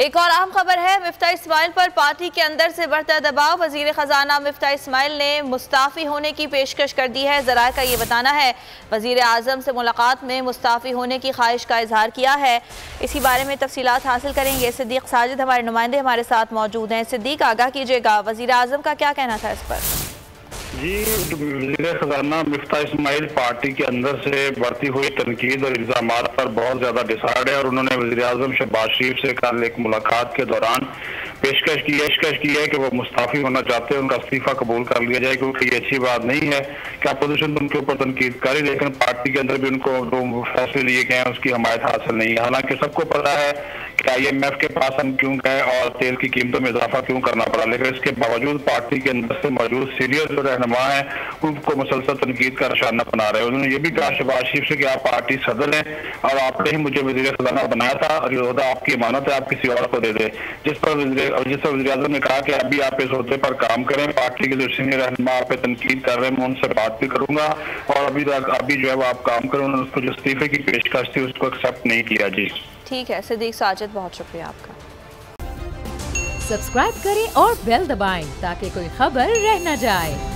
एक और अहम खबर है, मिफ्ता इस्माइल पर पार्टी के अंदर से बढ़ता दबाव। वजीर खजाना मिफ्ता इस्माइल ने मुस्ताफ़ी होने की पेशकश कर दी है। ज़राए का ये बताना है वजीर आज़म से मुलाकात में मुस्ताफ़ी होने की ख्वाहिश का इजहार किया है। इसी बारे में तफसीलात हासिल करेंगे। सिद्दीक साजिद हमारे नुमाइंदे हमारे साथ मौजूद हैं। सिद्दीक, आगाह कीजिएगा, वजीर आज़म का क्या कहना था इस पर? जी, वज़ीर ख़ज़ाना मिफ्ता इस्माइल पार्टी के अंदर से बढ़ती हुई तनकीद और इल्ज़ामात पर बहुत ज़्यादा डिसाइड है और उन्होंने वज़ीर आज़म शहबाज शरीफ से कल एक मुलाकात के दौरान पेशकश की है कि वो मुस्ताफ़ी होना चाहते हैं, उनका इस्तीफ़ा कबूल कर लिया जाए, क्योंकि ये अच्छी बात नहीं है कि अपोजिशन उनके ऊपर तनकीद करी लेकिन पार्टी के अंदर भी उनको जो फैसले लिए गए हैं उसकी हमायत हासिल नहीं है। हालांकि सबको पता है कि IMF के पास हम क्यों गए और तेल की कीमतों में इजाफा क्यों करना पड़ा, लेकिन इसके बावजूद पार्टी के अंदर से मौजूद सीनियर जो रहनुमा है उनको मुसलसल तनकीद का निशाना बना रहे हैं। उन्होंने ये भी कहा शहबाज शरीफ से कि आप पार्टी सदर हैं और आपने ही मुझे वज़ीर ख़ज़ाना बनाया था और ये ओहदा आपकी अमानत है, आप किसी और को दे दे। जिस पर वज़ीर आज़म ने कहा कि अभी आप इस ओहदे पर काम करें, पार्टी के जो सीनियर रहनुमा आप पे तनकीद कर रहे हैं मैं उनसे बात भी करूंगा और अभी जो है वो आप काम करें। उन्होंने उसको जो इस्तीफे की पेशकश थी उसको एक्सेप्ट नहीं किया। जी ठीक है सिद्दीक साजिद, बहुत शुक्रिया आपका। सब्सक्राइब करें और बेल दबाएं ताकि कोई खबर रह न जाए।